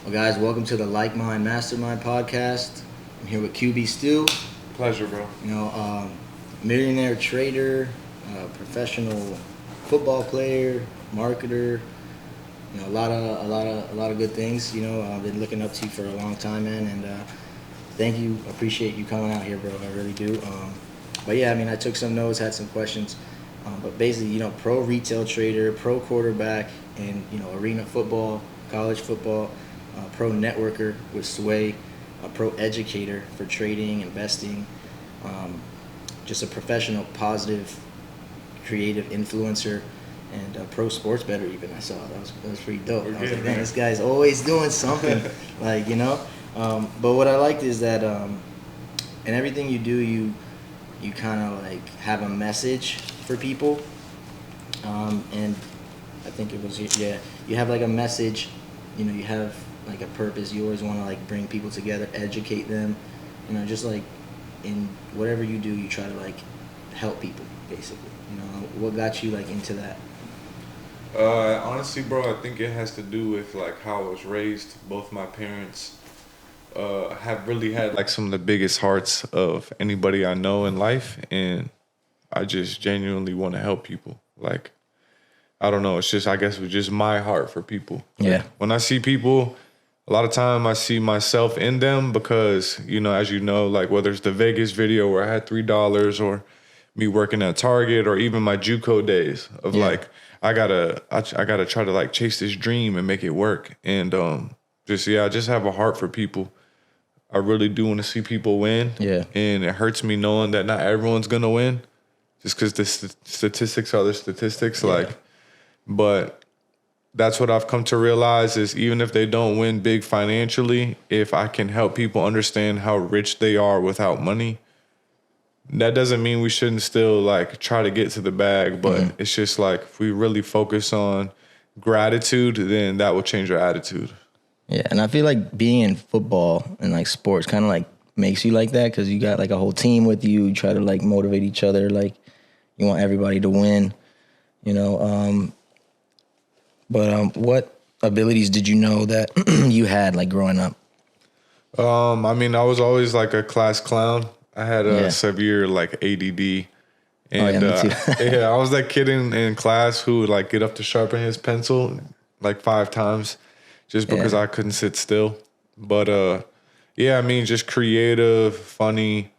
Well, guys, welcome to the Like Mind Mastermind podcast. I'm here with QbStew. Pleasure, bro. Millionaire trader, professional football player, marketer. A lot of good things. I've been looking up to you for a long time, man, and thank you. Appreciate you coming out here, bro. I really do. But yeah, I took some notes, had some questions. But basically, pro retail trader, pro quarterback, and arena football, college football. Pro networker with Sway, a pro educator for trading, investing, just a professional, positive, creative influencer, and a pro sports bettor even. I saw that was pretty dope. I was like, man, this guy's always doing something, But what I liked is that in everything you do, you kind of like have a message for people, and I think it was you have like a message, you have like a purpose. You always want to like bring people together, educate them, just like in whatever you do, you try to like help people basically. What got you like into that? Honestly, bro, I think it has to do with like how I was raised. Both my parents have really had like some of the biggest hearts of anybody I know in life, and I just genuinely want to help people. Like, I don't know, it's just, I guess it was just my heart for people. Yeah. Like, when I see people, a lot of time I see myself in them because, as you know, like whether it's the Vegas video where I had $3 or me working at Target or even my JUCO days of like, I gotta try to like chase this dream and make it work. And I just have a heart for people. I really do want to see people win. Yeah. And it hurts me knowing that not everyone's gonna win just because the statistics are the statistics. Yeah. But that's what I've come to realize is even if they don't win big financially, if I can help people understand how rich they are without money, that doesn't mean we shouldn't still like try to get to the bag. But it's just like if we really focus on gratitude, then that will change our attitude. Yeah, and I feel like being in football and like sports kind of like makes you like that because you got like a whole team with you. You try to like motivate each other. Like you want everybody to win, What abilities did you know that you had like growing up? I was always like a class clown. I had a severe like ADD. And me too. I was that kid in class who would like get up to sharpen his pencil like 5 times just because I couldn't sit still. But just creative, funny,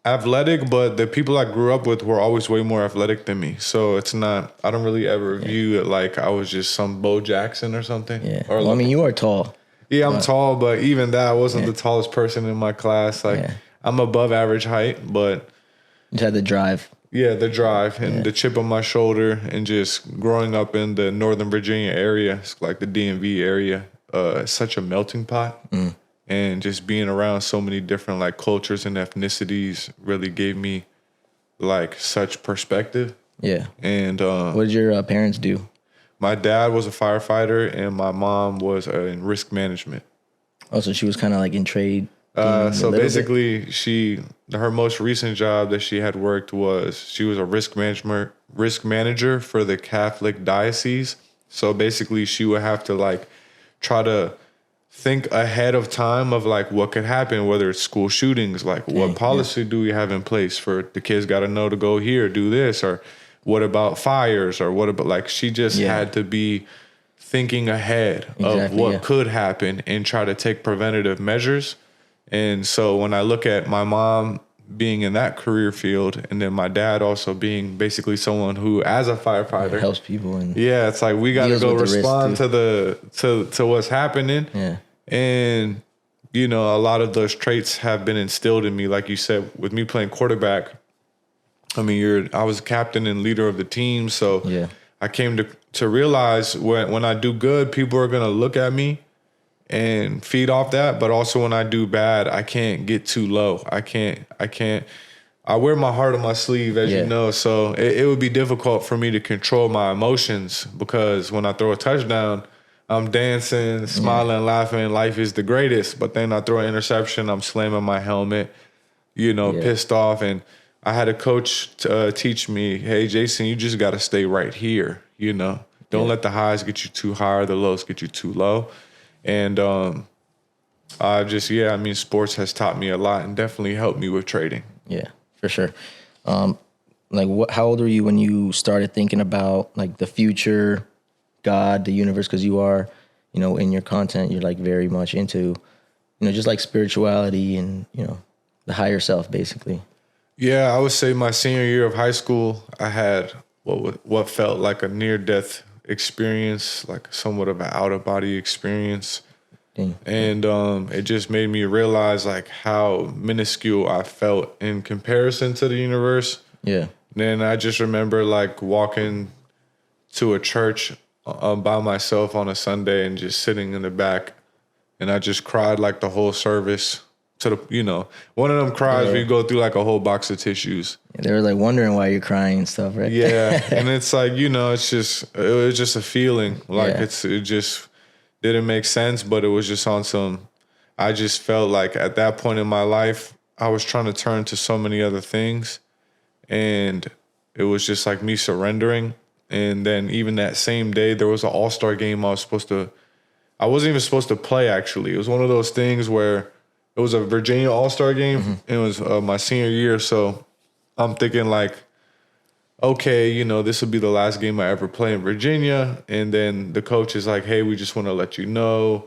athletic, but the people I grew up with were always way more athletic than me. So it's not, I don't really ever view it like I was just some Bo Jackson or something. Yeah. Or you are tall. Yeah, I'm tall, but even that, I wasn't the tallest person in my class. Like I'm above average height, but you had the drive. Yeah, the drive and the chip on my shoulder, and just growing up in the Northern Virginia area, it's like the DMV area, it's such a melting pot. And just being around so many different like cultures and ethnicities really gave me like such perspective. Yeah. And what did your parents do? My dad was a firefighter and my mom was in risk management. Oh, so she was kind of like in trade. So basically, her most recent job that she had worked was she was a risk manager for the Catholic diocese. So basically, she would have to like try to think ahead of time of like what could happen, whether it's school shootings, like what policy do we have in place for the kids got to know to go here, do this, or what about fires, or what about like she just had to be thinking ahead of what could happen and try to take preventative measures. And so when I look at my mom being in that career field and then my dad also being basically someone who, as a firefighter, helps people, and it's like we got to go respond to what's happening. Yeah. And a lot of those traits have been instilled in me, like you said, with me playing quarterback. I was captain and leader of the team, so I came to realize when I do good, people are gonna look at me and feed off that. But also when I do bad, I can't get too low. I can't. I wear my heart on my sleeve, as you know, so it would be difficult for me to control my emotions because when I throw a touchdown, I'm dancing, smiling, laughing. Life is the greatest. But then I throw an interception, I'm slamming my helmet, pissed off. And I had a coach teach me, hey, Jason, you just got to stay right here, Don't let the highs get you too high or the lows get you too low. And I mean, sports has taught me a lot and definitely helped me with trading. Yeah, for sure. How old were you when you started thinking about like the future, God, the universe? Because you are, in your content, you're like very much into, just like spirituality and, the higher self, basically. Yeah, I would say my senior year of high school, I had what felt like a near-death experience, like somewhat of an out-of-body experience. Dang. And it just made me realize like how minuscule I felt in comparison to the universe. Yeah. Then I just remember like walking to a church by myself on a Sunday and just sitting in the back, and I just cried like the whole service. One of them cries where you go through like a whole box of tissues. They were like wondering why you're crying and stuff, right? Yeah, and it's like, it was just a feeling. Like it just didn't make sense, but it was just on some, I just felt like at that point in my life, I was trying to turn to so many other things, and it was just like me surrendering. And then even that same day, there was an all-star game I wasn't even supposed to play, actually. It was one of those things where it was a Virginia all-star game. Mm-hmm. It was my senior year, so I'm thinking like, okay, this will be the last game I ever play in Virginia. And then the coach is like, hey, we just want to let you know,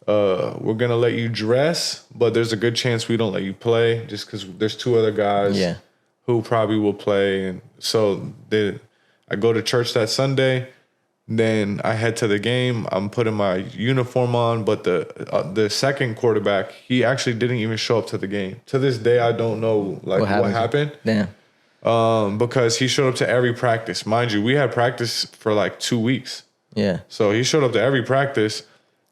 we're going to let you dress, but there's a good chance we don't let you play just because there's two other guys who probably will play. And so I go to church that Sunday. Then I head to the game. I'm putting my uniform on, but the second quarterback, he actually didn't even show up to the game. To this day, I don't know like what happened. Damn. Because he showed up to every practice. Mind you, we had practice for like 2 weeks. Yeah. So he showed up to every practice,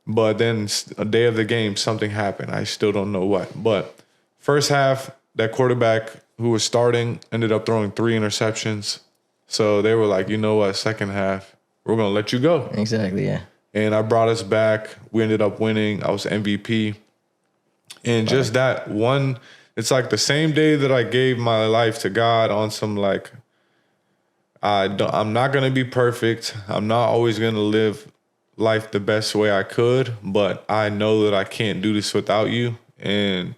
but then a day of the game, something happened. I still don't know what. But first half, that quarterback who was starting ended up throwing 3 interceptions. So they were like, you know what, second half, we're going to let you go. Exactly, yeah. And I brought us back. We ended up winning. I was MVP. And just that one, it's like the same day that I gave my life to God on some like, I'm not going to be perfect. I'm not always going to live life the best way I could, but I know that I can't do this without you. And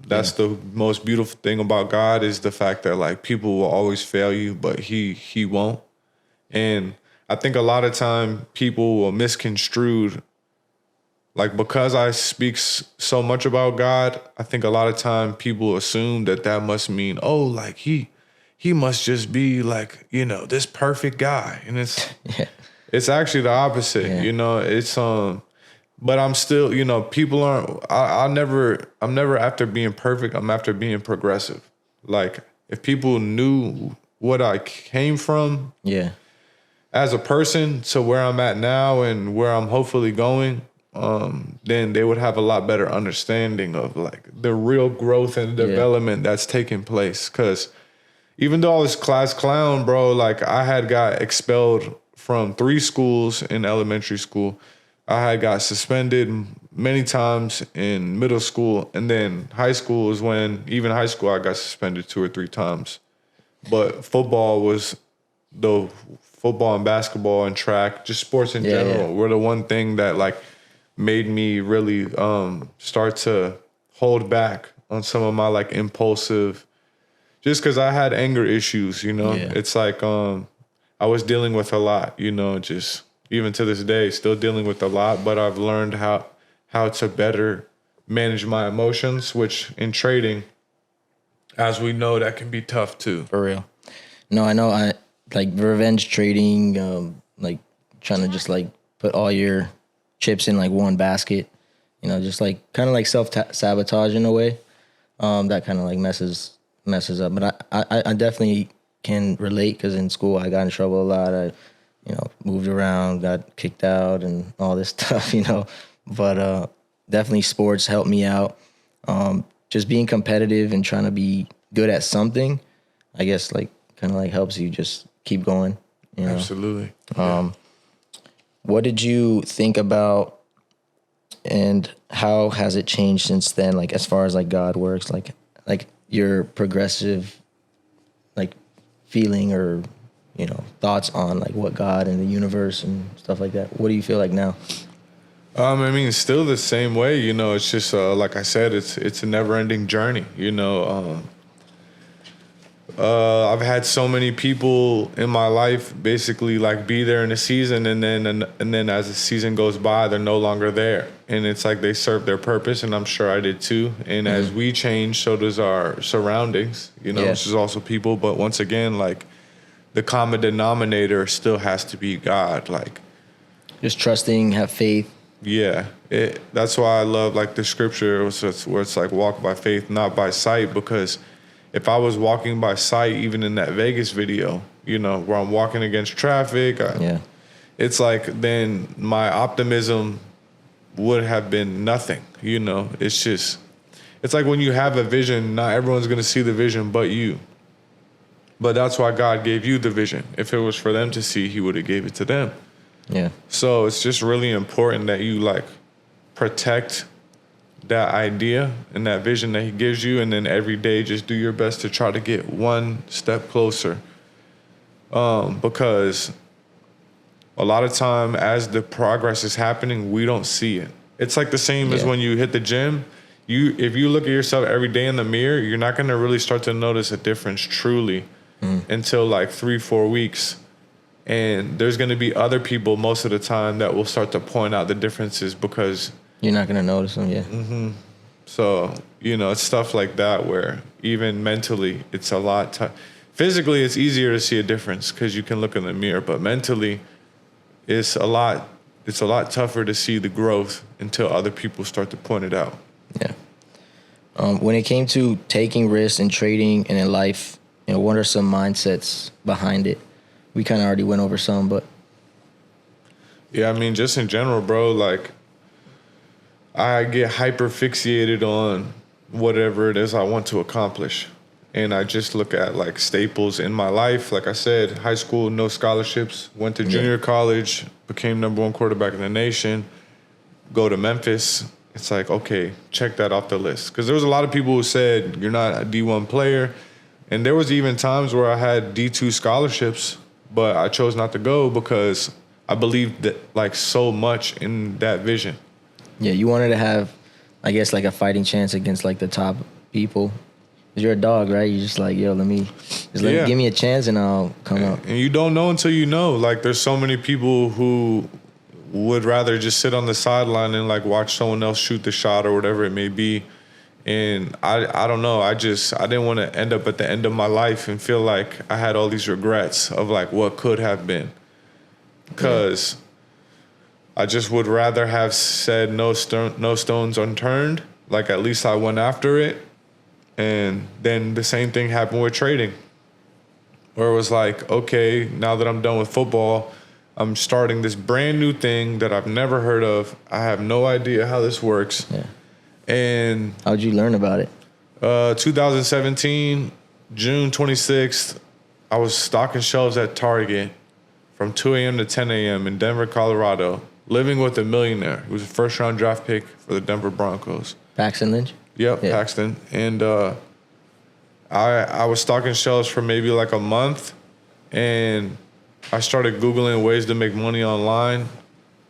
that's the most beautiful thing about God is the fact that like people will always fail you, but he won't. And I think a lot of time people will misconstrue, like because I speak so much about God, I think a lot of time people assume that must mean, oh, like he must just be like, this perfect guy. And it's actually the opposite, it's, but I'm still, people aren't, I'm never after being perfect. I'm after being progressive. Like if people knew what I came from, as a person to where I'm at now and where I'm hopefully going, then they would have a lot better understanding of like the real growth and development that's taking place. Because even though I was class clown, bro, like I had got expelled from 3 schools in elementary school. I had got suspended many times in middle school. And then high school is when, even high school, I got suspended 2 or 3 times. But football and basketball and track, just sports in general, were the one thing that like made me really start to hold back on some of my like impulsive, just because I had anger issues, It's like I was dealing with a lot, just even to this day, still dealing with a lot, but I've learned how to better manage my emotions, which in trading, as we know, that can be tough too. For real. No, I know. Like revenge trading, like trying to just like put all your chips in like one basket, just like kind of like self-sabotage in a way. That kind of like messes up. But I definitely can relate because in school I got in trouble a lot. I, moved around, got kicked out and all this stuff, But definitely sports helped me out. Just being competitive and trying to be good at something, I guess like kind of like helps you just keep going. Absolutely. What did you think about and how has it changed since then? Like as far as like God works, like your progressive like feeling or, thoughts on like what God and the universe and stuff like that. What do you feel like now? I mean, still the same way, you know, it's just, like I said, it's a never ending journey, you know. I've had so many people in my life basically like be there in the season, and then as the season goes by, they're no longer there. And it's like they serve their purpose, and I'm sure I did too. And as we change, so does our surroundings, you know, which is also people. But once again, like the common denominator still has to be God, like just trusting, have faith. Yeah, that's why I love like the scripture where it's like walk by faith, not by sight. Because if I was walking by sight, even in that Vegas video, you know, where I'm walking against traffic, it's like then my optimism would have been nothing. You know, it's like when you have a vision, not everyone's gonna see the vision but you. But that's why God gave you the vision. If it was for them to see, He would have gave it to them. Yeah. So it's just really important that you like protect that idea and that vision that He gives you, and then every day just do your best to try to get one step closer. Because a lot of time as the progress is happening, we don't see it. It's like the same as when you hit the gym. If you look at yourself every day in the mirror, you're not going to really start to notice a difference truly until like 3-4 weeks. And there's going to be other people most of the time that will start to point out the differences because you're not going to notice them. So, you know, it's stuff like that where even mentally it's a lot physically it's easier to see a difference because you can look in the mirror, but mentally it's a lot tougher to see the growth until other people start to point it out. Yeah. When it came to taking risks and trading and in life, you know, what are some mindsets behind it? We kind of already went over some, but. Yeah, I mean, just in general, bro, like, I get hyper fixated on whatever it is I want to accomplish. And I just look at, like, staples in my life. Like I said, high school, no scholarships. Went to junior college, became #1 quarterback in the nation. Go to Memphis. It's like, okay, check that off the list. Because there was a lot of people who said, you're not a D1 player. And there was even times where I had D2 scholarships, but I chose not to go because I believed that like so much in that vision. Yeah, you wanted to have, I guess, like a fighting chance against like the top people. 'Cause you're a dog, right? You're just like, yo, give me a chance and I'll come up. And you don't know until you know. Like there's so many people who would rather just sit on the sideline and like watch someone else shoot the shot or whatever it may be. And I don't know. I didn't want to end up at the end of my life and feel like I had all these regrets of like what could have been. Because I just would rather have said no stones unturned. Like at least I went after it. And then the same thing happened with trading. Where it was like, okay, now that I'm done with football, I'm starting this brand new thing that I've never heard of. I have no idea how this works. Yeah. And how'd you learn about it? 2017, June 26th, I was stocking shelves at Target from 2 a.m. to 10 a.m. in Denver, Colorado, living with a millionaire. He was a first-round draft pick for the Denver Broncos. Paxton Lynch? Yep, yeah. Paxton. And I was stocking shelves for maybe like a month, and I started Googling ways to make money online.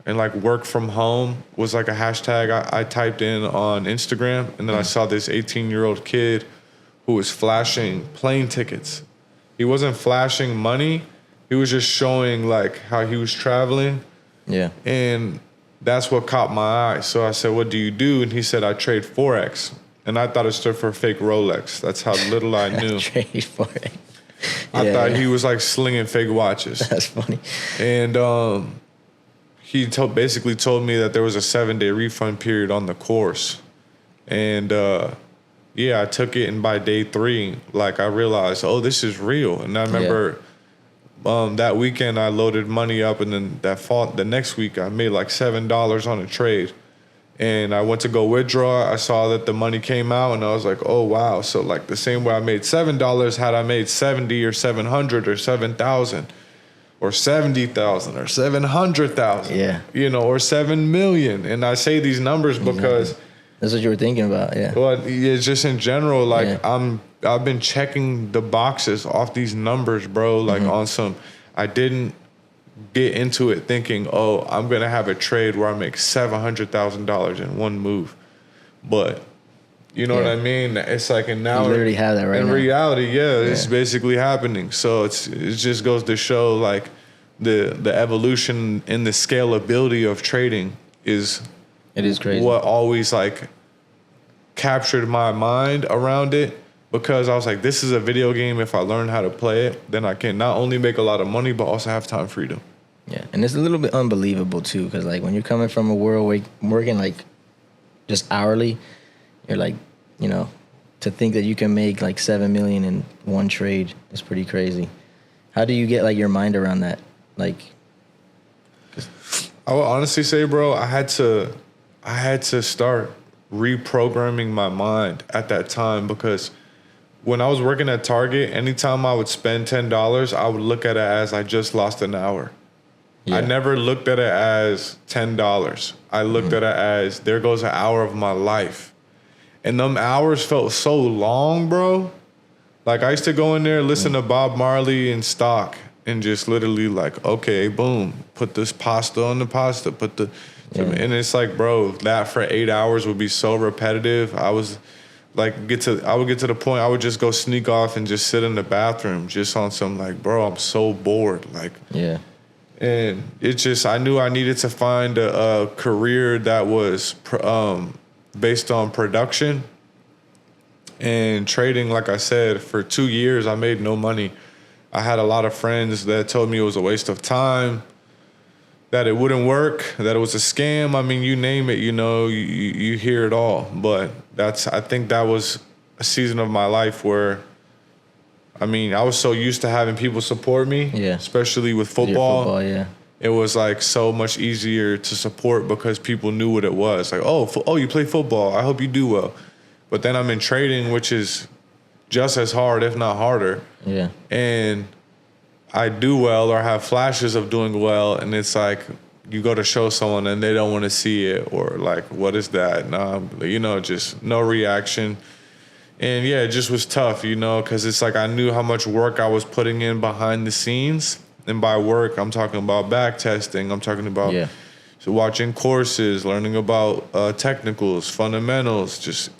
And like work from home was like a hashtag I typed in on Instagram. And then I saw this 18-year-old kid who was flashing plane tickets. He wasn't flashing money. He was just showing like how he was traveling. Yeah. And that's what caught my eye. So I said, what do you do? And he said, I trade Forex. And I thought it stood for fake Rolex. That's how little I knew. Trade Forex. I thought he was like slinging fake watches. That's funny. And he basically told me that there was a 7-day refund period on the course. And I took it, and by day 3, like I realized, oh, this is real. And I remember that weekend I loaded money up, and then the next week I made like $7 on a trade. And I went to go withdraw. I saw that the money came out, and I was like, oh, wow. So like the same way I made $7, had I made 70 or 700 or 7,000 or 70,000 or 700,000, you know, or 7 million. And I say these numbers because that's what you were thinking about. Yeah. Well, it's just in general, like I've been checking the boxes off these numbers, bro. Like on some, I didn't get into it thinking, oh, I'm going to have a trade where I make $700,000 in one move. But you know what I mean? It's like, and now you literally have that right now. In reality, it's basically happening. So it just goes to show like the evolution and the scalability of trading is crazy. What always like captured my mind around it, because I was like, this is a video game. If I learn how to play it, then I can not only make a lot of money, but also have time freedom. Yeah, and it's a little bit unbelievable too, because like when you're coming from a world where you're working like just hourly, you're like, you know, to think that you can make like $7 million in one trade is pretty crazy. How do you get like your mind around that? Like, I would honestly say, bro, I had to start reprogramming my mind at that time, because when I was working at Target, anytime I would spend $10, I would look at it as I just lost an hour. Yeah. I never looked at it as $10. I looked at it as there goes an hour of my life. And them hours felt so long, bro. Like I used to go in there, listen to Bob Marley and Stock, and just literally like, okay, boom, put this pasta on the pasta, and it's like, bro, that for 8 hours would be so repetitive. I was like, I would get to the point I would just go sneak off and just sit in the bathroom just on some like, bro, I'm so bored. Like, yeah. And it just, I knew I needed to find a career that was based on production and trading. Like I said, for 2 years, I made no money. I had a lot of friends that told me it was a waste of time, that it wouldn't work, that it was a scam. I mean, you name it, you know, you hear it all. But I think that was a season of my life where, I mean, I was so used to having people support me, especially with football. It was like so much easier to support because people knew what it was. Like, oh, you play football. I hope you do well. But then I'm in trading, which is just as hard, if not harder. Yeah. And I do well or have flashes of doing well, and it's like you go to show someone and they don't want to see it, or like, what is that? Nah, you know, just no reaction. And yeah, it just was tough, you know, because it's like I knew how much work I was putting in behind the scenes. And by work, I'm talking about back testing. I'm talking about so watching courses, learning about technicals, fundamentals, just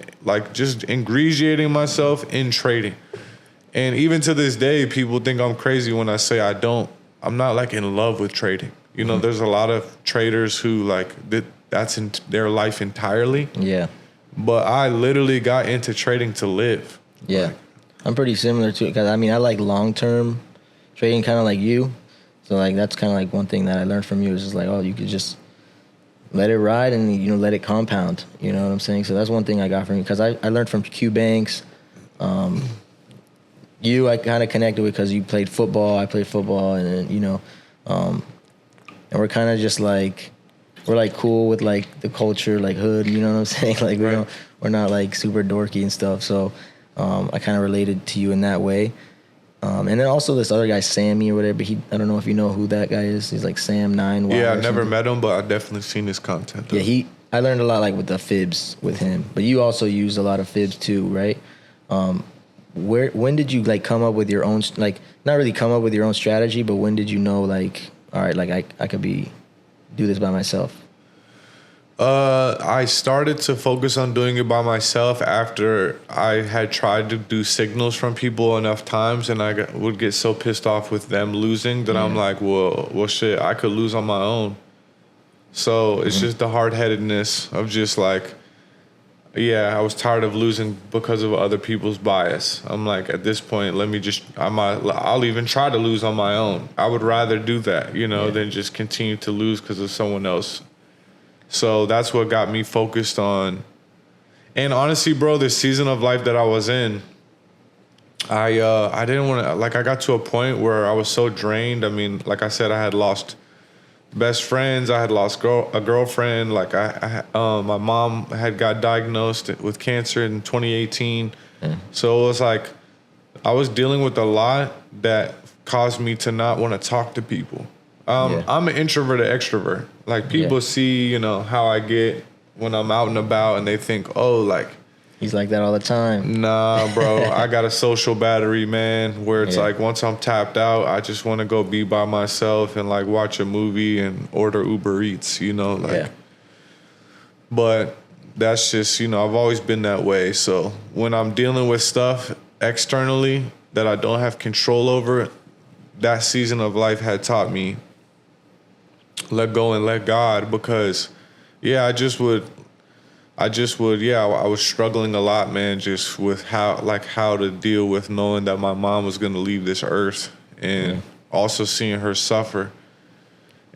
ingratiating myself in trading. And even to this day, people think I'm crazy when I say I'm not like in love with trading. You know, there's a lot of traders who like that's in their life entirely. Yeah. But I literally got into trading to live. Yeah. Like, I'm pretty similar to it, because I mean, I like long-term trading, kind of like you. So like that's kind of like one thing that I learned from you is just like, oh, you could just let it ride and, you know, let it compound. You know what I'm saying? So that's one thing I got from you, because I learned from QBanks. You, I kind of connected with because you played football. I played football, and then, you know, and we're kind of just like, we're like cool with like the culture, like hood, you know what I'm saying? Like we're not like super dorky and stuff. So I kind of related to you in that way. And then also this other guy, Sammy or whatever, but I don't know if you know who that guy is. He's like Sam9. Yeah, I never met him, but I've definitely seen his content though. Yeah, I learned a lot like with the fibs with him. But you also use a lot of fibs too, right? When did you like come up with your own, like not really come up with your own strategy, but when did you know like, all right, like I could do this by myself? I started to focus on doing it by myself after I had tried to do signals from people enough times, and I would get so pissed off with them losing that I'm like, well, shit, I could lose on my own. So it's just the hard-headedness of just like, I was tired of losing because of other people's bias. I'm like, at this point, I'll even try to lose on my own. I would rather do that, you know, than just continue to lose because of someone else. So that's what got me focused on. And honestly, bro, this season of life that I was in, I didn't want to, like, I got to a point where I was so drained. I mean, like I said, I had lost best friends. I had lost a girlfriend. Like my mom had got diagnosed with cancer in 2018. So it was like, I was dealing with a lot that caused me to not want to talk to people. I'm an introvert, an extrovert. Like people see, you know, how I get when I'm out and about, and they think, oh, like He's like that all the time. Nah, bro. I got a social battery, man, where it's Yeah. like once I'm tapped out, I just want to go be by myself and like watch a movie and order Uber Eats, you know, like. Yeah. But that's just, you know, I've always been that way. So when I'm dealing with stuff externally that I don't have control over, that season of life had taught me let go and let God, because I was struggling a lot, man, just with how to deal with knowing that my mom was going to leave this earth, and also seeing her suffer.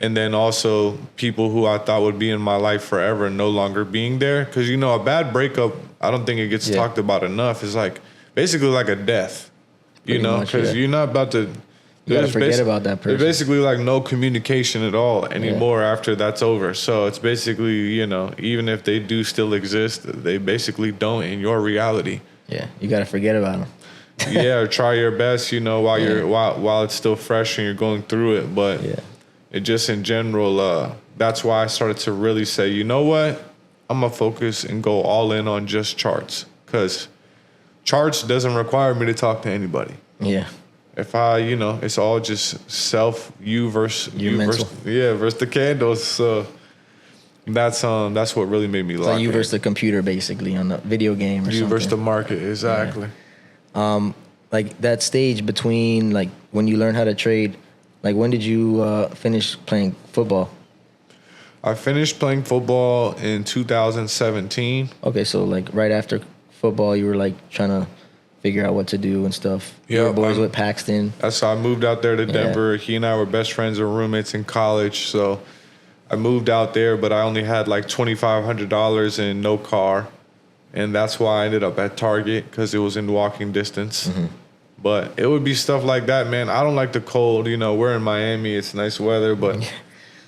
And then also people who I thought would be in my life forever no longer being there. Because, you know, a bad breakup, I don't think it gets talked about enough. It's like basically like a death, you know, because you're not about to. You gotta forget about that person. There's basically like no communication at all anymore after that's over. So it's basically, you know, even if they do still exist, they basically don't in your reality. Yeah, you gotta forget about them. Or try your best, you know, while it's still fresh and you're going through it. But it just in general, that's why I started to really say, you know what, I'm gonna focus and go all in on just charts, because charts doesn't require me to talk to anybody. Yeah. If it's all just self, you versus the candles. So that's what really made me lock in. You versus the computer, basically, on the video game or something. You versus the market, exactly. Yeah. Like that stage between like when you learn how to trade, like when did you finish playing football? I finished playing football in 2017. Okay, so like right after football, you were like trying to figure out what to do and stuff. Yeah, you were boys with Paxton. That's how I moved out there to Denver. He and I were best friends and roommates in college. So I moved out there, but I only had like $2,500 and no car. And that's why I ended up at Target, because it was in walking distance. Mm-hmm. But it would be stuff like that, man. I don't like the cold. You know, we're in Miami. It's nice weather. But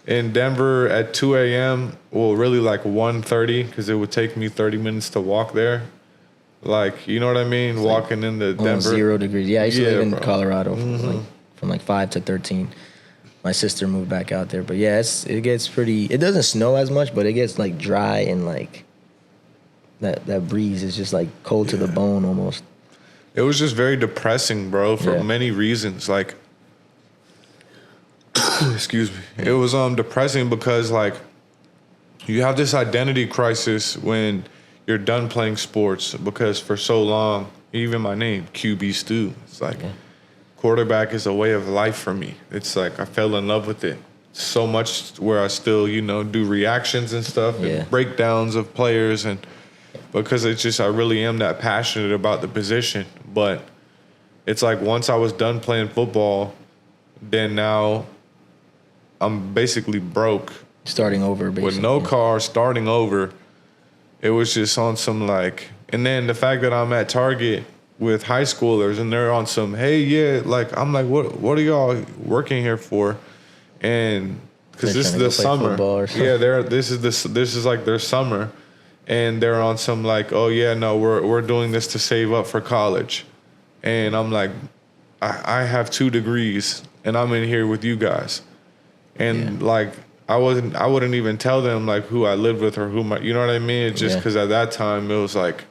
in Denver at 2 a.m., well, really like 1:30, because it would take me 30 minutes to walk there. Like, you know what I mean? It's walking into Denver. 0 degrees. Yeah, I used to live in Colorado from like 5 to 13. My sister moved back out there. But yeah, it gets pretty, it doesn't snow as much, but it gets like dry, and like that breeze is just like cold to the bone almost. It was just very depressing, bro, for many reasons. Like, excuse me. It was depressing because like you have this identity crisis when you're done playing sports, because for so long, even my name, QbStew, it's like quarterback is a way of life for me. It's like I fell in love with it so much where I still, you know, do reactions and stuff and breakdowns of players, and because it's just I really am that passionate about the position. But it's like once I was done playing football, then now I'm basically broke. Starting over, basically. With no car, starting over. It was just on some like, and then the fact that I'm at Target with high schoolers and they're on some, hey, like, I'm like, what are y'all working here for? And because this is the summer. This is like their summer. And they're on some like, oh yeah, no, we're doing this to save up for college. And I'm like, I have 2 degrees and I'm in here with you guys. And like, I wouldn't even tell them like who I lived with or you know what I mean? It's just because at that time it was like,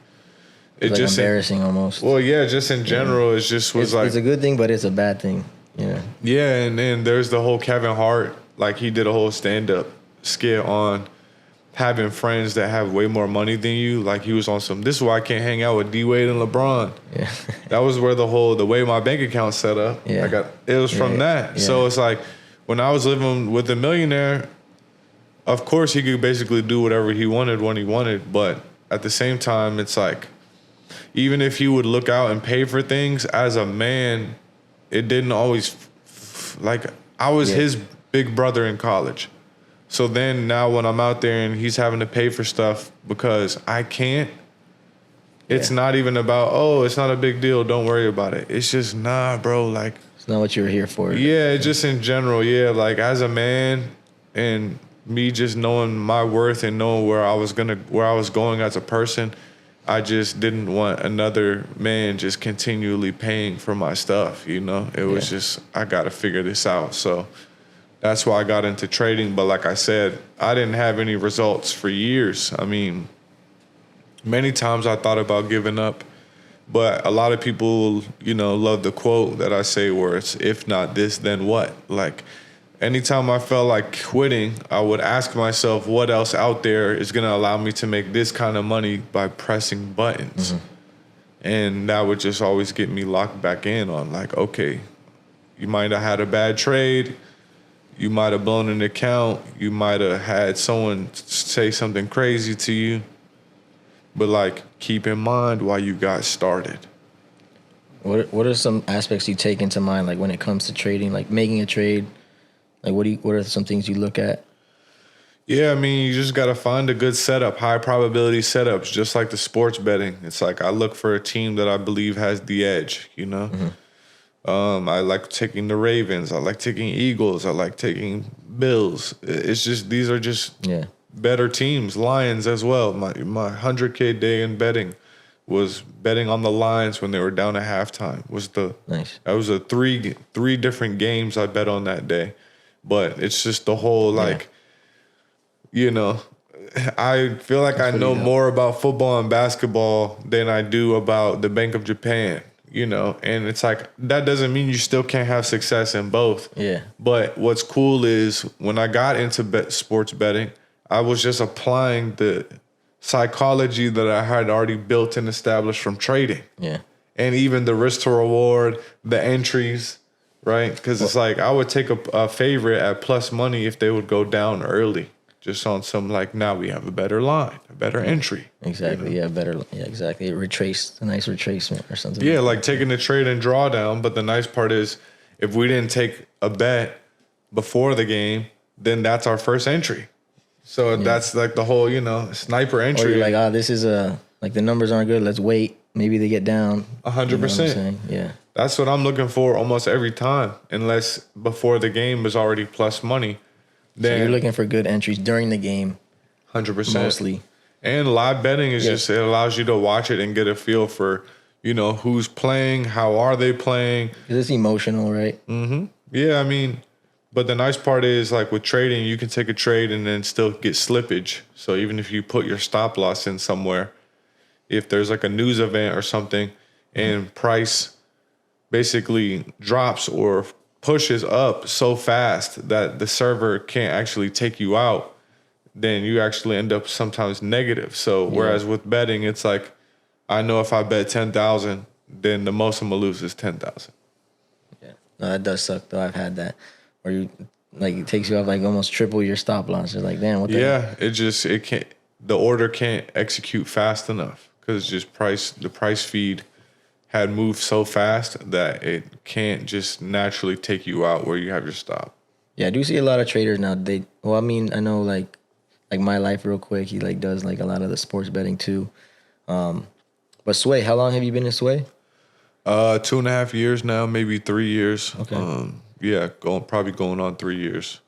it's just embarrassing almost. Well, yeah, just in general, it just was like. It's a good thing, but it's a bad thing. Yeah. Yeah, and then there's the whole Kevin Hart, like he did a whole stand-up skit on having friends that have way more money than you. Like he was on some, this is why I can't hang out with D-Wade and LeBron. Yeah. That was where the way my bank account set up. Yeah. It was from that. Yeah. So it's like, when I was living with a millionaire, of course he could basically do whatever he wanted when he wanted. But at the same time, it's like, even if he would look out and pay for things as a man, it didn't always, like, I was his big brother in college. So then now when I'm out there and he's having to pay for stuff because I can't, it's not even about, oh, it's not a big deal, don't worry about it. It's just, nah, bro, like. It's not what you were here for. Yeah, just in general, like as a man and me just knowing my worth and knowing where I was going as a person, I just didn't want another man just continually paying for my stuff, you know? It was just, I got to figure this out. So that's why I got into trading. But like I said, I didn't have any results for years. I mean, Many times I thought about giving up, but a lot of people, love the quote that I say where it's, if not this, then what? Like, anytime I felt like quitting, I would ask myself what else out there is going to allow me to make this kind of money by pressing buttons. And that would just always get me locked back in on like, okay, you might have had a bad trade. You might have blown an account. You might have had someone say something crazy to you. But like, keep in mind why you got started. What are some aspects you take into mind, like when it comes to trading, like making a trade? Like what are some things you look at? Yeah, I mean, you just got to find a good setup, high probability setups, just like the sports betting. It's like I look for a team that I believe has the edge, I like taking the Ravens. I like taking Eagles. I like taking Bills. It's just, these are just better teams. Lions as well. My 100K day in betting was betting on the Lions when they were down at halftime. That was a three different games I bet on that day. But it's just the whole I feel like I know more about football and basketball than I do about the Bank of Japan, and it's like, that doesn't mean you still can't have success in both. Yeah. But what's cool is when I got into sports betting, I was just applying the psychology that I had already built and established from trading. Yeah. And even the risk to reward, the entries, right? Because it's like I would take a favorite at plus money if they would go down early. Just on some like, now we have a better line, a better entry. Exactly. Yeah, better. Yeah, exactly. A nice retracement or something. Yeah, like taking a trade and drawdown. But the nice part is, if we didn't take a bet before the game, then that's our first entry. So that's like the whole, sniper entry. Or you're like, this is like the numbers aren't good. Let's wait. Maybe they get down. 100%. Yeah. That's what I'm looking for almost every time, unless before the game is already plus money. Then so you're looking for good entries during the game. 100%. Mostly. And live betting is just, it allows you to watch it and get a feel for, who's playing, how are they playing. Because it's emotional, right? Mm-hmm. Yeah, I mean, but the nice part is, like with trading, you can take a trade and then still get slippage. So even if you put your stop loss in somewhere, if there's like a news event or something and price basically drops or pushes up so fast that the server can't actually take you out, then you actually end up sometimes negative. So whereas with betting, it's like, I know if I bet 10,000, then the most I'm gonna lose is 10,000. Yeah, no, that does suck though. I've had that where you like it takes you off like almost triple your stop loss. You're like, damn, what the hell? it can't. The order can't execute fast enough because just the price feed had moved so fast that it can't just naturally take you out where you have your stop. Yeah, I do see a lot of traders now. I know like My Life real quick. He like does like a lot of the sports betting too. But Sway, how long have you been in Sway? 2.5 years now, maybe 3 years. Okay. Probably going on 3 years.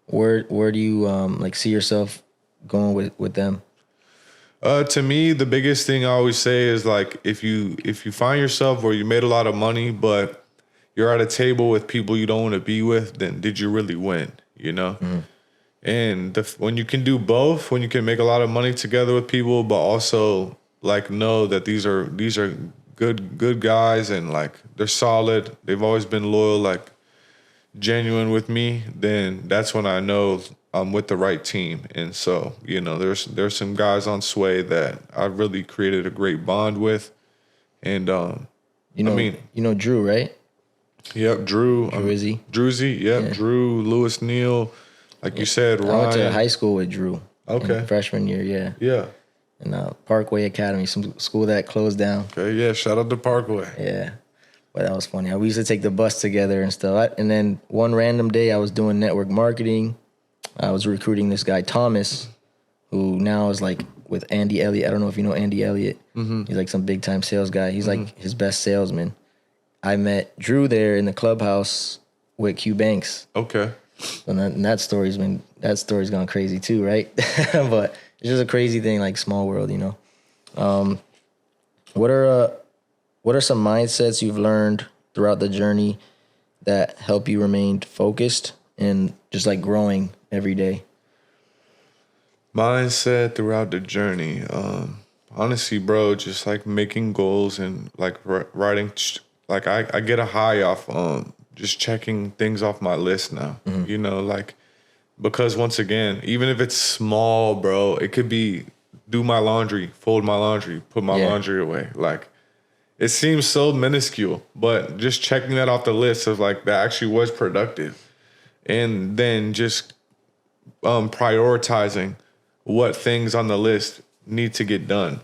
Where do you like see yourself going with them? To me, the biggest thing I always say is like, if you find yourself where you made a lot of money, but you're at a table with people you don't want to be with, then did you really win? Mm-hmm. And when you can do both, when you can make a lot of money together with people, but also like know that these are good guys and like they're solid, they've always been loyal, like genuine with me, then that's when I know I'm with the right team. And so, there's some guys on Sway that I really created a great bond with. And Drew, right? Yep, Drew. Izzy. Drewzy, yep, yeah. Drew, Lewis Neal, like you said, Ryan. I went to high school with Drew. Okay. Freshman year, yeah. Yeah. And Parkway Academy, some school that closed down. Okay, yeah, shout out to Parkway. Yeah. But that was funny. We used to take the bus together and stuff. And then one random day I was doing network marketing. I was recruiting this guy, Thomas, who now is like with Andy Elliott. I don't know if you know Andy Elliott. Mm-hmm. He's like some big time sales guy. He's like his best salesman. I met Drew there in the clubhouse with Q Banks. Okay. And that story's gone crazy too, right? But it's just a crazy thing, like small world, What are some mindsets you've learned throughout the journey that help you remain focused and just like growing every day? Mindset throughout the journey. Honestly, bro, just like making goals and like writing. Like I get a high off just checking things off my list now. You know, like because once again, even if it's small, bro, it could be do my laundry, fold my laundry, put my laundry away. Like it seems so minuscule, but just checking that off the list of like that actually was productive, and then just prioritizing what things on the list need to get done.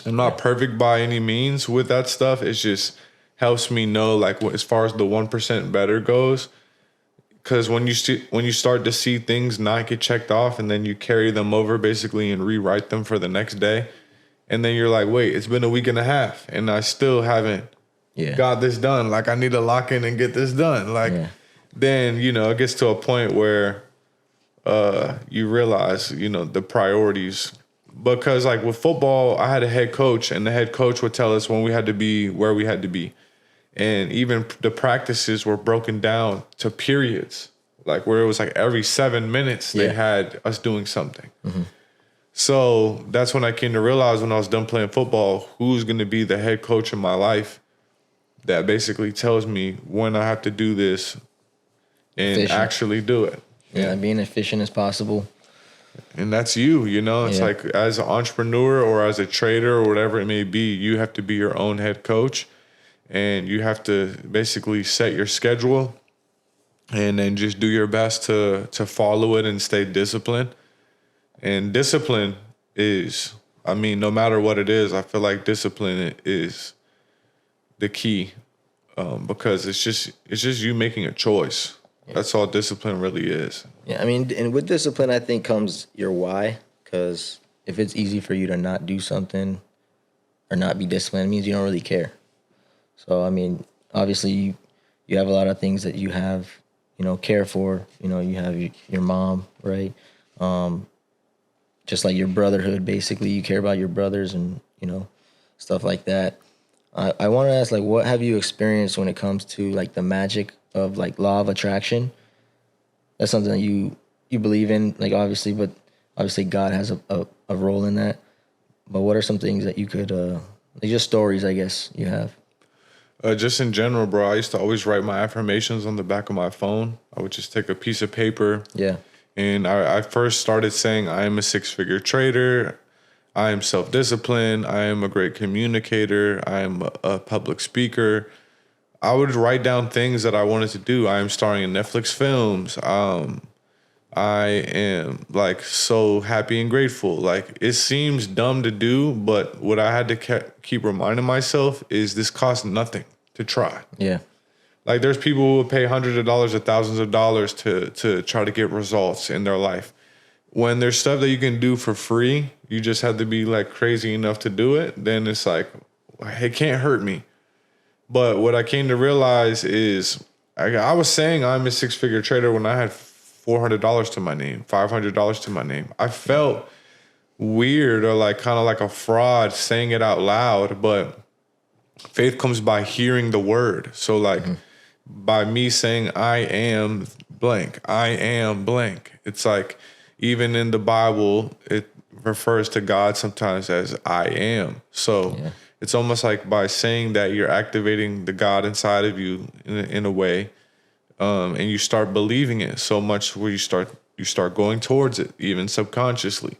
I'm not perfect by any means with that stuff. It just helps me know, like, as far as the 1% better goes. Because when you start to see things not get checked off, and then you carry them over basically and rewrite them for the next day, and then you're like, wait, it's been a week and a half, and I still haven't got this done. Like, I need to lock in and get this done. Like, then it gets to a point where you realize the priorities. Because like with football, I had a head coach, and the head coach would tell us when we had to be where we had to be. And even the practices were broken down to periods, like where it was like every 7 minutes they had us doing something. So that's when I came to realize, when I was done playing football, who's going to be the head coach in my life that basically tells me when I have to do this and actually do it. Yeah, being efficient as possible. And that's you, it's like as an entrepreneur or as a trader or whatever it may be, you have to be your own head coach, and you have to basically set your schedule and then just do your best to follow it and stay disciplined. And discipline is, no matter what it is, I feel like discipline is the key, because it's just you making a choice. That's all discipline really is. Yeah, and with discipline, I think comes your why. Because if it's easy for you to not do something or not be disciplined, it means you don't really care. So, obviously, you have a lot of things that you have, care for. You have your mom, right? Just like your brotherhood, basically. You care about your brothers and, stuff like that. I want to ask, like, what have you experienced when it comes to, like, the magic of, like, law of attraction? That's something that you believe in, like, obviously, but obviously God has a role in that. But what are some things that you could, like, just stories, I guess, you have? Just in general, bro, I used to always write my affirmations on the back of my phone. I would just take a piece of paper. Yeah. And I first started saying, I am a 6-figure trader. I am self-disciplined. I am a great communicator. I am a public speaker. I would write down things that I wanted to do. I am starring in Netflix films. I am like so happy and grateful. Like, it seems dumb to do, but what I had to keep reminding myself is this costs nothing to try. Yeah. Like, there's people who would pay hundreds of dollars or thousands of dollars to try to get results in their life. When there's stuff that you can do for free, you just have to be like crazy enough to do it. Then it's like, it can't hurt me. But what I came to realize is I was saying I'm a 6-figure trader when I had $400 to my name, $500 to my name. I felt weird or like kind of like a fraud saying it out loud, but faith comes by hearing the word. So like by me saying I am blank, I am blank. It's like even in the Bible, it refers to God sometimes as I am. So it's almost like by saying that you're activating the God inside of you in a way, and you start believing it so much where you start going towards it, even subconsciously.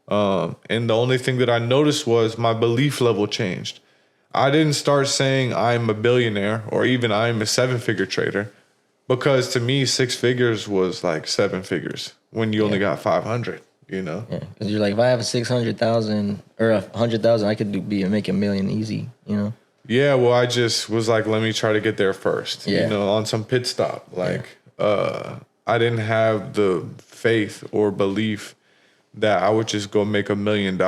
And the only thing that I noticed was my belief level changed. I didn't start saying I'm a billionaire or even I'm a 7-figure trader, because to me, 6 figures was like 7 figures when you only got 500. Yeah, because you're like, if I have 600,000 or 100,000, I could make $1 million easy. Yeah, well, I just was like, let me try to get there first. On some pit stop. Like, I didn't have the faith or belief that I would just go make $1 million.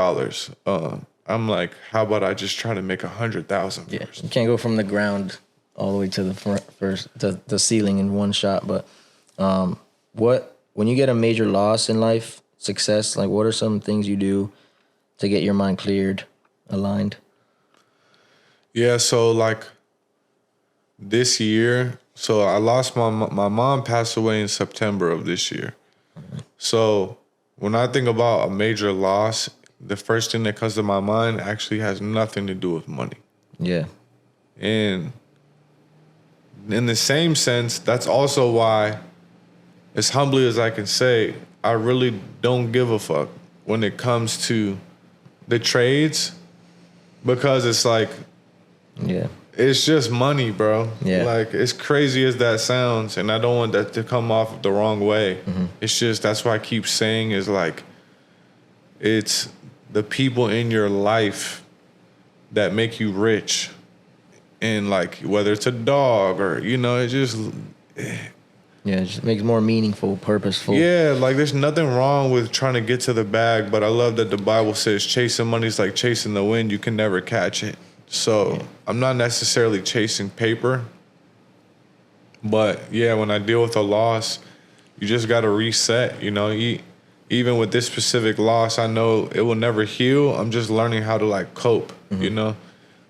I'm like, how about I just try to make 100,000 first? You can't go from the ground all the way to the front first, to the ceiling in one shot. But when you get a major loss in life, success, like, what are some things you do to get your mind cleared, aligned? Yeah, so like this year, so I lost my mom passed away in September of this year. So when I think about a major loss, the first thing that comes to my mind actually has nothing to do with money. Yeah. And in the same sense, that's also why, as humbly as I can say, I really don't give a fuck when it comes to the trades, because it's like, yeah, it's just money, bro. Yeah. Like, as crazy as that sounds, and I don't want that to come off the wrong way. Mm-hmm. It's just, that's why I keep saying is like, it's the people in your life that make you rich. And like, whether it's a dog or, you know, it just... Yeah, it just makes more meaningful, purposeful. Yeah, like there's nothing wrong with trying to get to the bag, but I love that the Bible says chasing money is like chasing the wind. You can never catch it. So I'm not necessarily chasing paper, but yeah, when I deal with a loss, you just got to reset. You know, even with this specific loss, I know it will never heal. I'm just learning how to like cope, you know,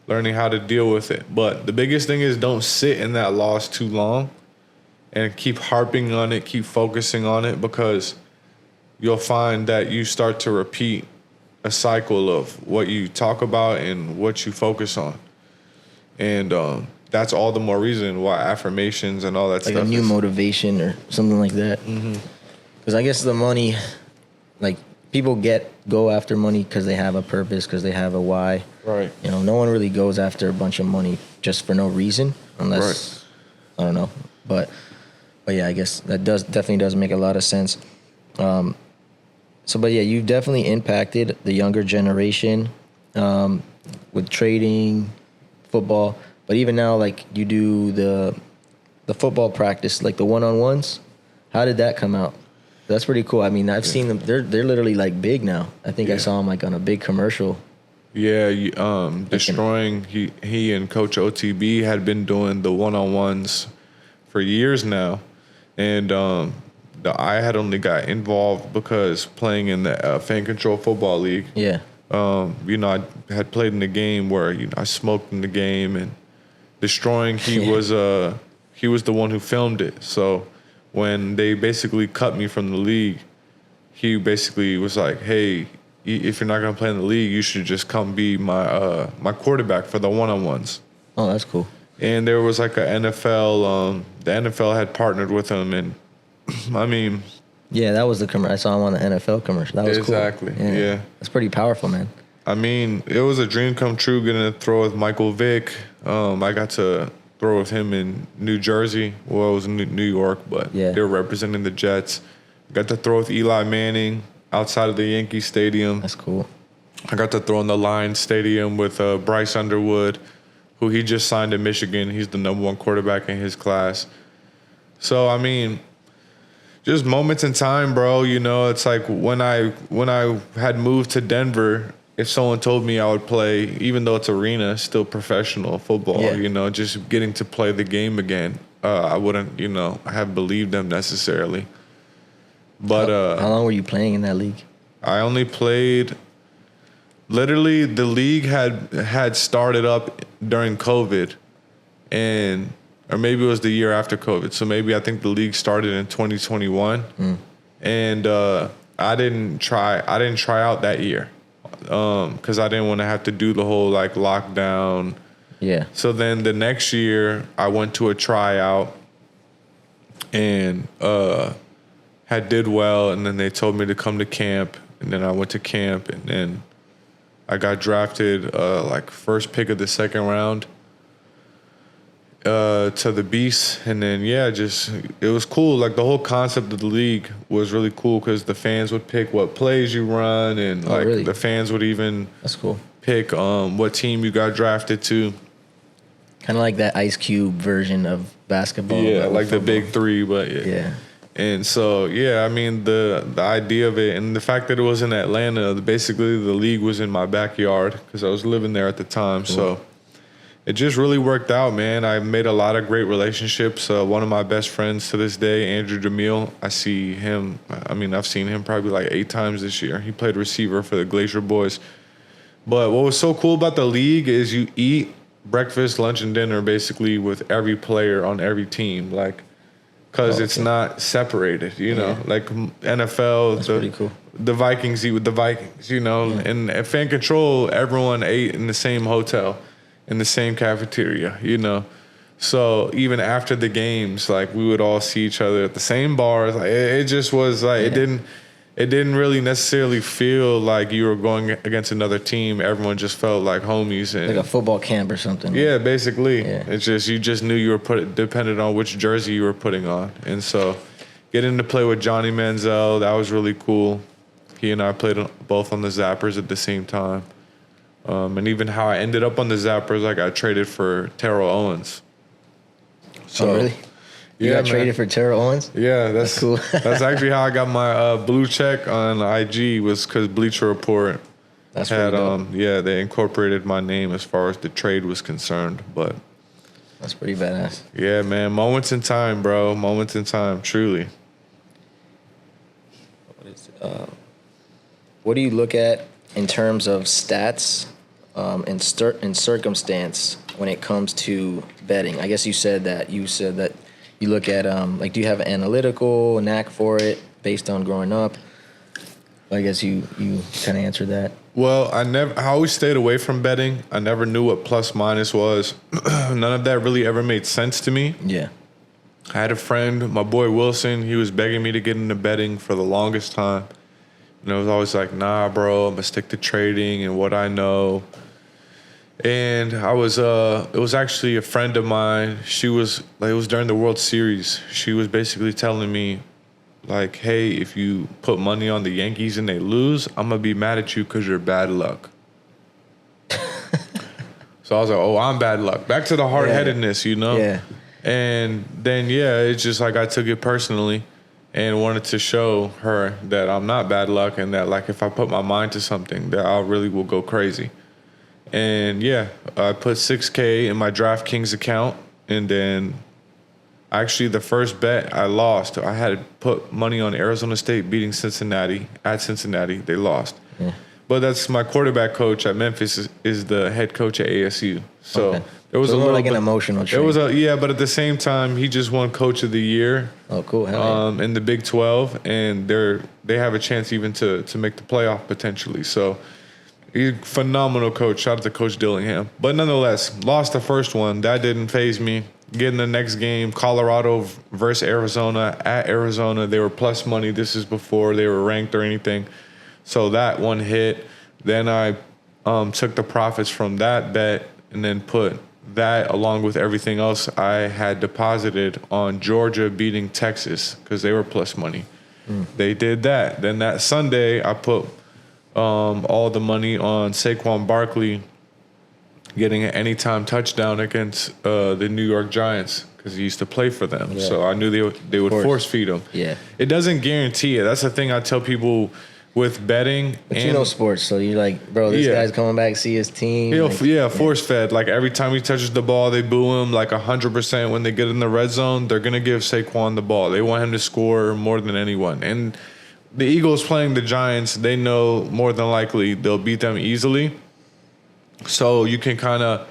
learning how to deal with it. But the biggest thing is don't sit in that loss too long. And keep harping on it, keep focusing on it, because you'll find that you start to repeat a cycle of what you talk about and what you focus on. And that's all the more reason why affirmations and all that like stuff. Like a new motivation or something like that. Because I guess the money, like people go after money because they have a purpose, because they have a why. Right. You know, no one really goes after a bunch of money just for no reason, unless, I don't know. But yeah, I guess that definitely does make a lot of sense. But yeah, you've definitely impacted the younger generation with trading, football. But even now, like you do the football practice, like the one-on-ones. How did that come out? That's pretty cool. I mean, I've seen them. They're literally like big now. I think I saw them like on a big commercial. Yeah, Destroying. He and Coach OTB had been doing the one-on-ones for years now. And I had only got involved because playing in the fan control football league. Yeah. You know, I had played in the game where, you know, I smoked in the game, and Destroying, he was the one who filmed it. So when they basically cut me from the league, he basically was like, hey, if you're not going to play in the league, you should just come be my quarterback for the one-on-ones. Oh, that's cool. And there was like a NFL, the NFL had partnered with him, and I mean... Yeah, that was the commercial. I saw him on the NFL commercial. That was exactly, cool. yeah. That's pretty powerful, man. I mean, it was a dream come true getting to throw with Michael Vick. I got to throw with him in New Jersey. Well, it was in New York, but they were representing the Jets. Got to throw with Eli Manning outside of the Yankee Stadium. That's cool. I got to throw in the Lions Stadium with Bryce Underwood, who he just signed in Michigan. He's the number one quarterback in his class. So, I mean, just moments in time, bro. You know, it's like when I had moved to Denver, if someone told me I would play, even though it's arena, still professional football, you know, just getting to play the game again, I wouldn't, you know, have believed them necessarily. But how long were you playing in that league? I only played... Literally, the league had started up during COVID, or maybe it was the year after COVID. So maybe I think the league started in 2021, and I didn't try out that year because I didn't want to have to do the whole like lockdown. Yeah. So then the next year I went to a tryout and had did well, and then they told me to come to camp, and then I went to camp, and then I got drafted like first pick of the second round to the Beast. And then, it was cool. Like the whole concept of the league was really cool because the fans would pick what plays you run, and really? The fans would even pick what team you got drafted to. Kind of like that Ice Cube version of basketball. Yeah, like football. The big three, but yeah. And so, I mean, the idea of it and the fact that it was in Atlanta, basically the league was in my backyard because I was living there at the time. Cool. So it just really worked out, man. I made a lot of great relationships. One of my best friends to this day, Andrew DeMille, I've seen him probably like 8 times this year. He played receiver for the Glacier Boys. But what was so cool about the league is you eat breakfast, lunch, and dinner basically with every player on every team. Like, because it's not separated, you know, like NFL. That's pretty cool. The Vikings eat with the Vikings, you know, and at Fan Control, everyone ate in the same hotel, in the same cafeteria, you know. So even after the games, like we would all see each other at the same bars. Like it just was like it didn't really necessarily feel like you were going against another team. Everyone just felt like homies, and like a football camp or something. Yeah, basically. Yeah. It's just you just knew you were depended on which jersey you were putting on, and so getting to play with Johnny Manziel, that was really cool. He and I played both on the Zappers at the same time, and even how I ended up on the Zappers, I got traded for Terrell Owens. So, really? You got traded for Terrell Owens? Yeah, that's cool. That's actually how I got my blue check on IG, was because Bleacher Report had they incorporated my name as far as the trade was concerned. But that's pretty badass. Yeah, man, moments in time, bro. Moments in time, truly. What do you look at in terms of stats and circumstance when it comes to betting? I guess you said that you look at like, do you have an analytical knack for it based on growing up? I guess you kind of answered that. Well, I always stayed away from betting. I never knew what plus minus was. None of that really ever made sense to me. Yeah. I had a friend, my boy Wilson, he was begging me to get into betting for the longest time. And I was always like, nah, bro, I'm gonna stick to trading and what I know. And it was actually a friend of mine. She was like, it was during the World Series. She was basically telling me, like, hey, if you put money on the Yankees and they lose, I'm gonna be mad at you because you're bad luck. So I was like, oh, I'm bad luck. Back to the hard-headedness, you know? Yeah. And then, it's just like I took it personally and wanted to show her that I'm not bad luck, and that, like, if I put my mind to something, that I really will go crazy. And I put $6K in my DraftKings account, and then actually the first bet I lost. I had put money on Arizona State beating Cincinnati at Cincinnati. They lost. Yeah. But that's my quarterback coach at Memphis is the head coach at ASU. So there was a little like an emotional trade. It was but at the same time he just won Coach of the Year. Oh, cool. In the Big 12, and they have a chance even to make the playoff potentially. So he's a phenomenal coach. Shout out to Coach Dillingham. But nonetheless, lost the first one. That didn't faze me. Getting the next game, Colorado versus Arizona. At Arizona, they were plus money. This is before they were ranked or anything. So that one hit. Then I took the profits from that bet and then put that along with everything else I had deposited on Georgia beating Texas because they were plus money. They did that. Then that Sunday, I put all the money on Saquon Barkley getting an anytime touchdown against the New York Giants because he used to play for them. Yeah. So I knew they would force feed him. Yeah. It doesn't guarantee it. That's the thing I tell people with betting. But you know sports, so you're like, bro, this guy's coming back to see his team. Force fed. Like every time he touches the ball, they boo him like 100%. When they get in the red zone, they're going to give Saquon the ball. They want him to score more than anyone. And the Eagles playing the Giants, they know more than likely they'll beat them easily. So you can kind of,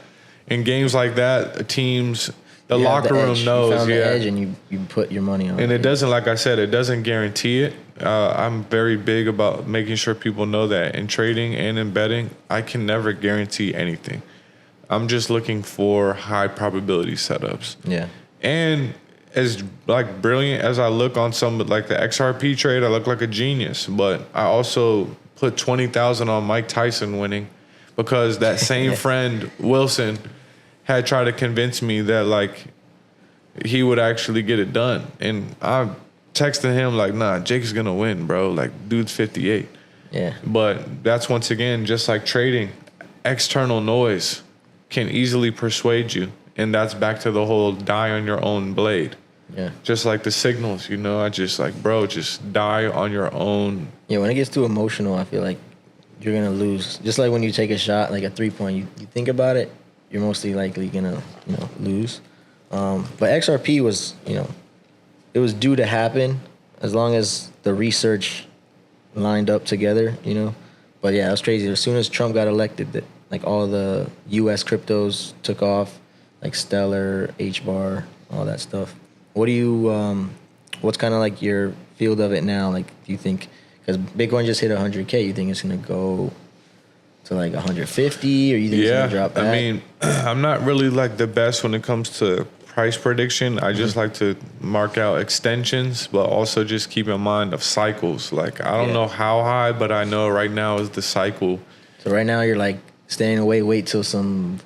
in games like that, teams, the locker room knows. You found the edge and you put your money on it. And it doesn't, like I said, it doesn't guarantee it. I'm very big about making sure people know that in trading and in betting, I can never guarantee anything. I'm just looking for high probability setups. Yeah. And as like brilliant as I look on some like the XRP trade, I look like a genius. But I also put 20,000 on Mike Tyson winning because that same friend Wilson had tried to convince me that like he would actually get it done. And I texted him like, nah, Jake's gonna win, bro. Like, dude's 58. Yeah. But that's once again, just like trading, external noise can easily persuade you. And that's back to the whole die on your own blade. Yeah. Just like the signals, you know, I just like, bro, just die on your own. Yeah, when it gets too emotional, I feel like you're gonna lose. Just like when you take a shot, like a 3-point, you think about it, you're mostly likely gonna, lose. But XRP was, it was due to happen as long as the research lined up together, But yeah, it was crazy. As soon as Trump got elected, like all the U.S. cryptos took off, like Stellar, HBAR, all that stuff. what do you what's kind of like your field of it now? Like, do you think, because Bitcoin just hit 100K, you think it's gonna go to like 150, or you think it's gonna drop back? I mean, I'm not really like the best when it comes to price prediction. I just like to mark out extensions, but also just keep in mind of cycles. Like, I don't know how high, but I know right now is the cycle. So right now you're like staying away, wait till some.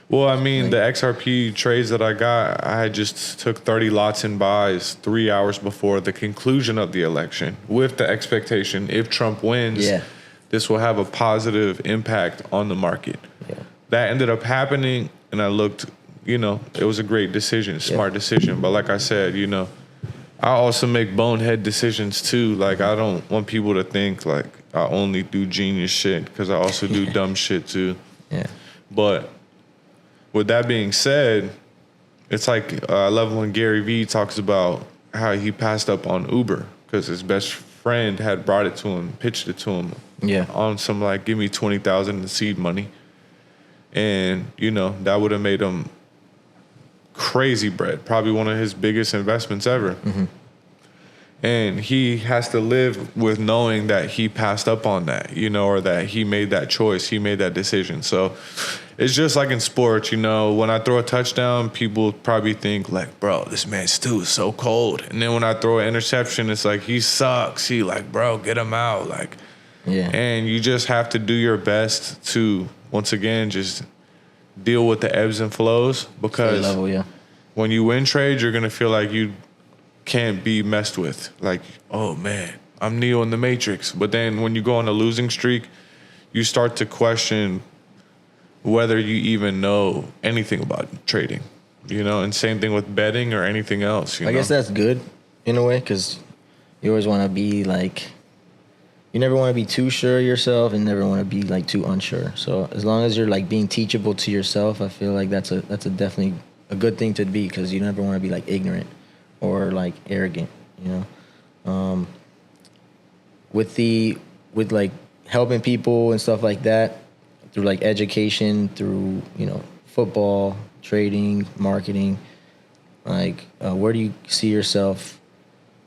Well, I mean, the XRP trades that I got, I just took 30 lots in buys 3 hours before the conclusion of the election, with the expectation if Trump wins, this will have a positive impact on the market. That ended up happening, and I looked, you know, it was a great decision, smart decision. But like I said, you know, I also make bonehead decisions too. Like, I don't want people to think like I only do genius shit, because I also do dumb shit too. But with that being said, it's like I love when Gary Vee talks about how he passed up on Uber because his best friend had brought it to him, pitched it to him, on some like, give me $20,000 in seed money, and you know that would have made him crazy bread, probably one of his biggest investments ever. And he has to live with knowing that he passed up on that, you know, or that he made that choice, he made that decision. So it's just like in sports, you know, when I throw a touchdown, people probably think like, bro, this man Stu is so cold. And then when I throw an interception, it's like, he sucks. He like, bro, get him out. Like, and you just have to do your best to, once again, just deal with the ebbs and flows, because when you win trades, you're going to feel like you can't be messed with. Like, oh man, I'm Neo in the Matrix. But then when you go on a losing streak, you start to question whether you even know anything about trading, you know, and same thing with betting or anything else. I guess that's good in a way, because you always want to be like, you never want to be too sure of yourself and never want to be like too unsure. So as long as you're like being teachable to yourself, I feel like that's a definitely a good thing to be, because you never want to be like ignorant or like arrogant, you know. With like helping people and stuff like that, through like education, through, you know, football, trading, marketing, like where do you see yourself,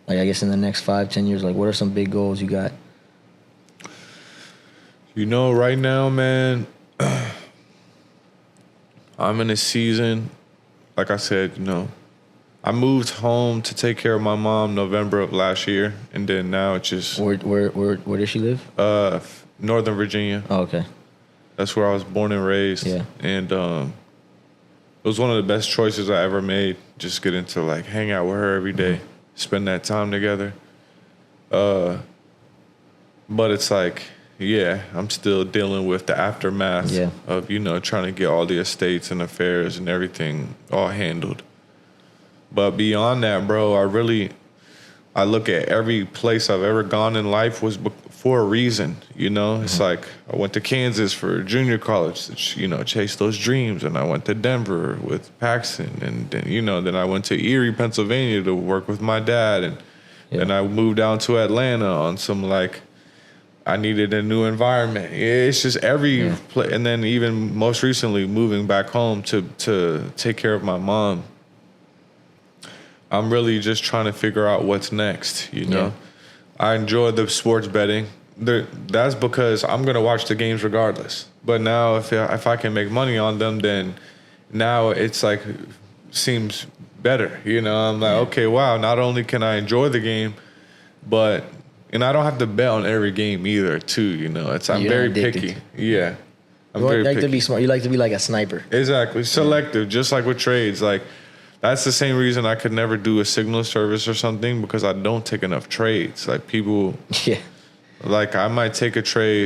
like, I guess in the next 5-10 years? Like, what are some big goals you got? You know, right now, man, I'm in a season, like I said, you know, I moved home to take care of my mom November of last year, and then now it's just... Where does she live? Northern Virginia. Oh, okay. That's where I was born and raised. Yeah. And it was one of the best choices I ever made, just getting to like hang out with her every day, spend that time together. But it's like, I'm still dealing with the aftermath of, you know, trying to get all the estates and affairs and everything all handled. But beyond that, bro, I look at every place I've ever gone in life was for a reason, you know? It's like I went to Kansas for junior college to, you know, chase those dreams. And I went to Denver with Paxton. And then, you know, then I went to Erie, Pennsylvania to work with my dad. And then I moved down to Atlanta on some, like, I needed a new environment. It's just every place. And then even most recently moving back home to take care of my mom. I'm really just trying to figure out what's next, you know? I enjoy the sports betting. That's because I'm going to watch the games regardless. But now if I can make money on them, then now it's like, seems better, you know? I'm like, okay, wow, not only can I enjoy the game, and I don't have to bet on every game either, too, you know? I'm very picky. Yeah. I'm very picky. You like to be smart. You like to be like a sniper. Exactly. Selective, just like with trades. Like, that's the same reason I could never do a signal service or something, because I don't take enough trades. Like, people, like, I might take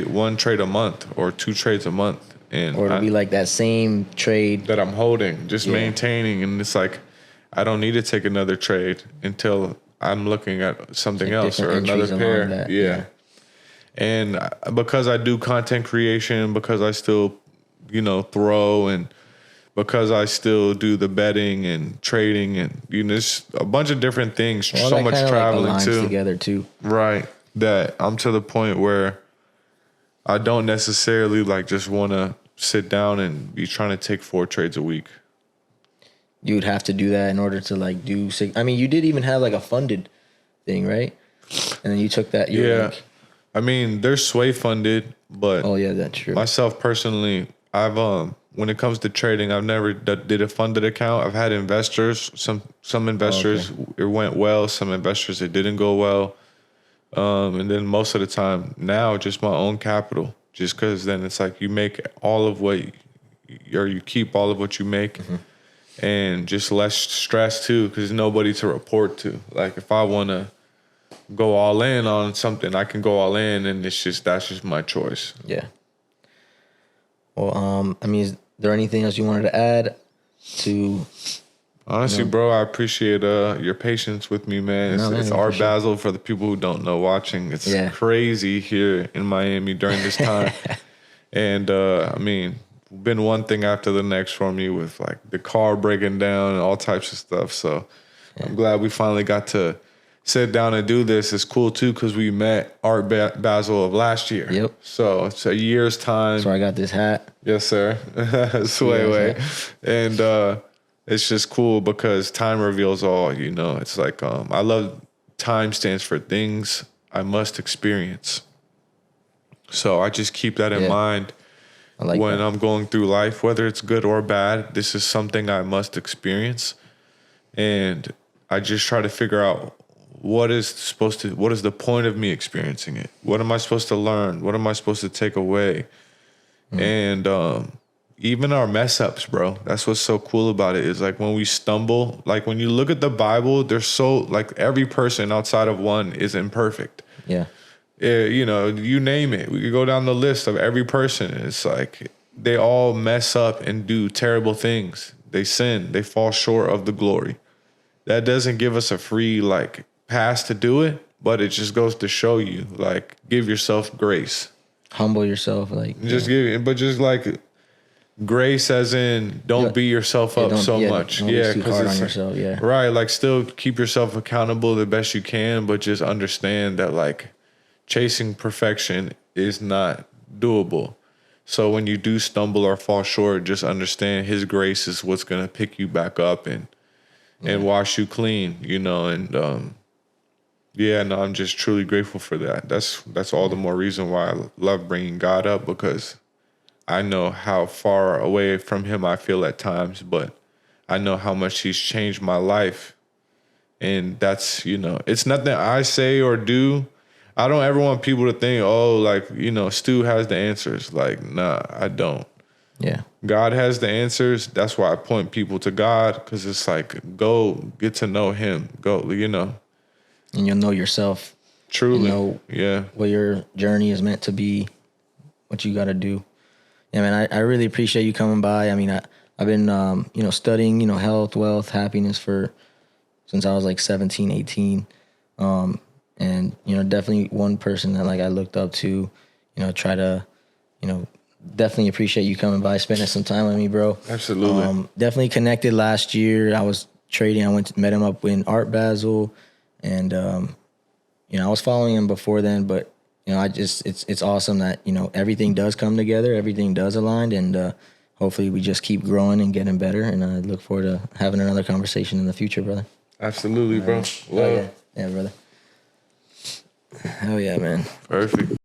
one trade a month or 2 trades a month. Or it'll be like that same trade that I'm holding, just maintaining. And it's like, I don't need to take another trade until I'm looking at something else or another pair. Yeah. And because I do content creation, because I still, you know, throw, and because I still do the betting and trading, and, you know, there's a bunch of different things, so much traveling like too. Together too. Right. That I'm to the point where I don't necessarily like just want to sit down and be trying to take 4 trades a week. you would have to do that in order to like do. I mean, you did even have like a funded thing, right? And then you took that. Like, I mean, they're sway funded, but oh yeah, that's true. Myself personally, I've when it comes to trading, I've never did a funded account. I've had investors. Some investors it went well. Some investors it didn't go well. And then most of the time now, just my own capital. Just because then it's like you make all of what, or you keep all of what you make, and just less stress too, because nobody to report to. Like if I want to go all in on something, I can go all in, and that's just my choice. Yeah. Well, I mean, is there anything else you wanted to add to? Honestly, bro, I appreciate your patience with me, man. It's Art Basel for the people who don't know watching. It's crazy here in Miami during this time. And I mean, been one thing after the next for me with like the car breaking down and all types of stuff. So I'm glad we finally got to sit down and do this. It's cool too because we met Art Basel of last year. Yep. So it's a year's time. So I got this hat. Yes, sir. Sway. And it's just cool because time reveals all, you know. It's like I love time stands for things I must experience. So I just keep that in mind when I'm going through life, whether it's good or bad. This is something I must experience. And I just try to figure out what is the point of me experiencing it? What am I supposed to learn? What am I supposed to take away? And even our mess ups, bro. That's what's so cool about it is like when we stumble, like when you look at the Bible, there's so like every person outside of one is imperfect. Yeah. You know, you name it. We could go down the list of every person. It's like they all mess up and do terrible things. They sin. They fall short of the glory. That doesn't give us a free like pass to do it, but it just goes to show you like give yourself grace. Humble yourself, like just like grace as in don't beat yourself up so much. Yeah, because it's on yourself, right. Like still keep yourself accountable the best you can, but just understand that like chasing perfection is not doable. So when you do stumble or fall short, just understand His grace is what's gonna pick you back up and wash you clean, you know. And I'm just truly grateful for that. That's all the more reason why I love bringing God up, because I know how far away from Him I feel at times, but I know how much He's changed my life. And that's, you know, it's nothing I say or do. I don't ever want people to think, oh, like, you know, Stu has the answers. Like, nah, I don't. Yeah. God has the answers. That's why I point people to God, because it's like, go get to know Him. Go, you know. And you'll know yourself. Truly. What your journey is meant to be, what you got to do. Yeah, man, I really appreciate you coming by. I mean, I've been, studying, health, wealth, happiness since I was like 17, 18. And, definitely one person that like I looked up to, try to, definitely appreciate you coming by, spending some time with me, bro. Absolutely. Definitely connected last year. I was trading. I met him up in Art Basel, and, I was following him before then, but it's awesome that, everything does come together, everything does align, and hopefully we just keep growing and getting better. And I look forward to having another conversation in the future, brother. Absolutely, bro. Love. Yeah, brother. Hell yeah, man. Perfect.